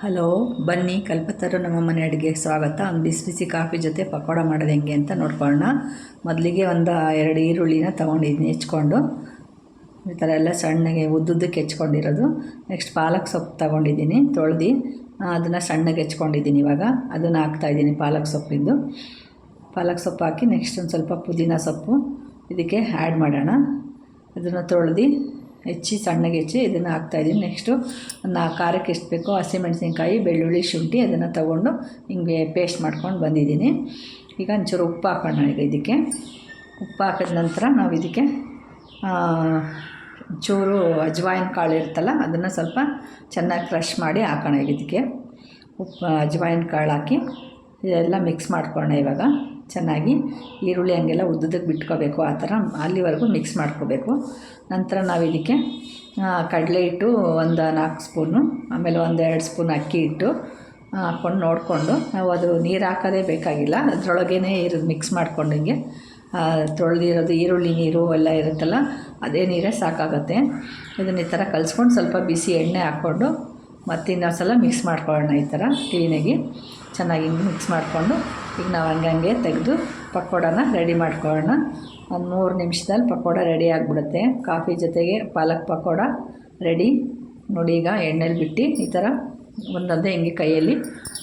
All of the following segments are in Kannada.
ಹಲೋ, ಬನ್ನಿ ಕಲ್ಪತರು ನಮ್ಮ ಮನೆ ಅಡುಗೆಗೆ ಸ್ವಾಗತ. ಒಂದು ಬಿಸಿ ಬಿಸಿ ಕಾಫಿ ಜೊತೆ ಪಕೋಡ ಮಾಡೋದು ಹೆಂಗೆ ಅಂತ ನೋಡ್ಕೊಳ್ಳೋಣ. ಮೊದಲಿಗೆ ಒಂದು 2 ಈರುಳ್ಳಿನ ತೊಗೊಂಡಿದ್ದೀನಿ ಹೆಚ್ಕೊಂಡು, ಈ ಥರ ಎಲ್ಲ ಸಣ್ಣಗೆ ಉದ್ದುದ್ದಕ್ಕೆ ಹೆಚ್ಕೊಂಡಿರೋದು. ನೆಕ್ಸ್ಟ್ ಪಾಲಕ್ ಸೊಪ್ಪು ತೊಗೊಂಡಿದ್ದೀನಿ, ತೊಳೆದು ಅದನ್ನು ಸಣ್ಣಗೆ ಹೆಚ್ಕೊಂಡಿದ್ದೀನಿ. ಇವಾಗ ಅದನ್ನು ಹಾಕ್ತಾಯಿದ್ದೀನಿ. ಪಾಲಕ್ ಸೊಪ್ಪು ಹಾಕಿ ನೆಕ್ಸ್ಟ್ ಒಂದು ಸ್ವಲ್ಪ ಪುದೀನ ಸೊಪ್ಪು ಇದಕ್ಕೆ ಆ್ಯಡ್ ಮಾಡೋಣ. ಅದನ್ನು ತೊಳೆದು ಸಣ್ಣಗೆ ಹೆಚ್ಚಿ ಇದನ್ನು ಹಾಕ್ತಾಯಿದ್ದೀನಿ. ನೆಕ್ಸ್ಟು ಖಾರಕ್ಕೆ ಎಷ್ಟು ಬೇಕೋ ಹಸಿಮೆಣಸಿನ್ಕಾಯಿ, ಬೆಳ್ಳುಳ್ಳಿ, ಶುಂಠಿ ಅದನ್ನು ತೊಗೊಂಡು ಹಿಂಗೆ ಪೇಸ್ಟ್ ಮಾಡ್ಕೊಂಡು ಬಂದಿದ್ದೀನಿ. ಈಗ ಒಂಚೂರು ಉಪ್ಪು ಹಾಕೋಣ. ಈಗ ಇದಕ್ಕೆ ಉಪ್ಪು ಹಾಕಿದ ನಂತರ ನಾವು ಇದಕ್ಕೆ ಚೂರು ಅಜ್ವಾಯಿನ ಕಾಳು ಇರುತ್ತಲ್ಲ, ಅದನ್ನು ಸ್ವಲ್ಪ ಚೆನ್ನಾಗಿ ಕ್ರಷ್ ಮಾಡಿ ಹಾಕೋಣ. ಈಗ ಇದಕ್ಕೆ ಅಜ್ವಾಯಿನ ಕಾಳು ಹಾಕಿ ಇದೆಲ್ಲ ಮಿಕ್ಸ್ ಮಾಡ್ಕೊಳ್ಳೋಣ. ಇವಾಗ ಚೆನ್ನಾಗಿ ಈರುಳ್ಳಿ ಹಂಗೆಲ್ಲ ಉದ್ದುದಕ್ಕೆ ಬಿಟ್ಕೋಬೇಕು, ಆ ಥರ ಅಲ್ಲಿವರೆಗೂ ಮಿಕ್ಸ್ ಮಾಡ್ಕೋಬೇಕು. ನಂತರ ನಾವು ಇದಕ್ಕೆ ಕಡಲೆ ಹಿಟ್ಟು ಒಂದು 4 ಸ್ಪೂನು, ಆಮೇಲೆ 1-2 ಸ್ಪೂನ್ ಅಕ್ಕಿ ಹಿಟ್ಟು ಹಾಕ್ಕೊಂಡು ನೋಡಿಕೊಂಡು, ನಾವು ಅದು ನೀರು ಹಾಕೋದೇ ಬೇಕಾಗಿಲ್ಲ, ಅದರೊಳಗೇ ಇರೋದು ಮಿಕ್ಸ್ ಮಾಡ್ಕೊಂಡು ಹಿಂಗೆ ತೊಳೆದಿರೋದು ಈರುಳ್ಳಿ ನೀರು ಎಲ್ಲ ಇರುತ್ತಲ್ಲ, ಅದೇ ನೀರೇ ಸಾಕಾಗುತ್ತೆ. ಇದನ್ನು ಈ ಥರ ಕಲಿಸ್ಕೊಂಡು ಸ್ವಲ್ಪ ಬಿಸಿ ಎಣ್ಣೆ ಹಾಕ್ಕೊಂಡು ಮತ್ತು ಇನ್ನೊಂದು ಸಲ ಮಿಕ್ಸ್ ಮಾಡ್ಕೊಳ್ಳೋಣ. ಈ ಥರ ಕ್ಲೀನಾಗಿ ಚೆನ್ನಾಗಿ ಹಿಂಗೆ ಮಿಕ್ಸ್ ಮಾಡಿಕೊಂಡು ಈಗ ನಾವು ಹಂಗೆ ತೆಗೆದು ಪಕೋಡನ ರೆಡಿ ಮಾಡ್ಕೊಳ್ಳೋಣ. ಒಂದು 3 ನಿಮಿಷದಲ್ಲಿ ಪಕೋಡ ರೆಡಿ ಆಗಿಬಿಡುತ್ತೆ. ಕಾಫಿ ಜೊತೆಗೆ ಪಾಲಕ್ ಪಕೋಡ ರೆಡಿ ನೋಡಿ. ಈಗ ಎಣ್ಣೆಲಿ ಬಿಟ್ಟು ಈ ಥರ ಒಂದೊಂದೇ ಹಿಂಗೆ ಕೈಯಲ್ಲಿ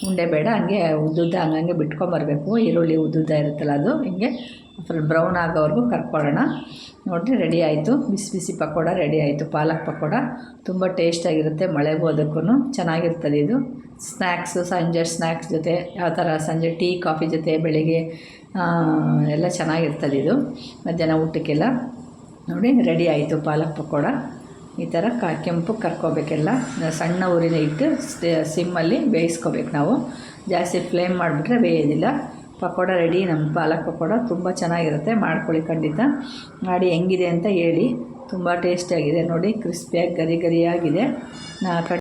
ಉಂಡೆ ಬೇಡ, ಹಂಗೆ ಉದ್ದುದ್ದ ಹಂಗೆ ಬಿಟ್ಕೊಂಬರ್ಬೇಕು. ಈರುಳ್ಳಿ ಉದ್ದುದ್ದ ಇರುತ್ತಲ್ಲ, ಅದು ಹಿಂಗೆ ಫುಲ್ ಬ್ರೌನ್ ಆಗೋವರೆಗೂ ಕರ್ಕೊಳ್ಳೋಣ. ನೋಡಿರಿ, ರೆಡಿ ಆಯಿತು. ಬಿಸಿ ಬಿಸಿ ಪಕೋಡ ರೆಡಿ ಆಯಿತು. ಪಾಲಕ್ ಪಕೋಡ ತುಂಬ ಟೇಸ್ಟಾಗಿರುತ್ತೆ, ಮಳೆಗೆ ಹೋದಕ್ಕೂ ಚೆನ್ನಾಗಿರ್ತದೆ. ಇದು ಸಂಜೆ ಸ್ನ್ಯಾಕ್ಸ್ ಜೊತೆ, ಯಾವ ಥರ ಸಂಜೆ ಟೀ ಕಾಫಿ ಜೊತೆ, ಬೆಳಿಗ್ಗೆ ಎಲ್ಲ ಚೆನ್ನಾಗಿರ್ತದೆ. ಇದು ಮಧ್ಯಾಹ್ನ ಊಟಕ್ಕೆಲ್ಲ ನೋಡಿ ರೆಡಿ ಆಯಿತು ಪಾಲಕ್ ಪಕೋಡ. ಈ ಥರ ಕೆಂಪು ಕರ್ಕೋಬೇಕೆಲ್ಲ, ಸಣ್ಣ ಊರಿನ ಇಟ್ಟು ಸಿಮ್ಮಲ್ಲಿ ಬೇಯಿಸ್ಕೋಬೇಕು ನಾವು. ಜಾಸ್ತಿ ಫ್ಲೇಮ್ ಮಾಡಿಬಿಟ್ರೆ ಬೇಯೋದಿಲ್ಲ. ಪಕೋಡ ರೆಡಿ. ನಮ್ಮ ಪಾಲಕ್ ಪಕೋಡ ತುಂಬ ಚೆನ್ನಾಗಿರುತ್ತೆ, ಮಾಡ್ಕೊಳ್ಳಿ ಖಂಡಿತ. ಮಾಡಿ ಹೆಂಗಿದೆ ಅಂತ ಹೇಳಿ. ತುಂಬ ಟೇಸ್ಟಿಯಾಗಿದೆ ನೋಡಿ, ಕ್ರಿಸ್ಪಿಯಾಗಿ ಗರಿ ಗರಿಯಾಗಿದೆ.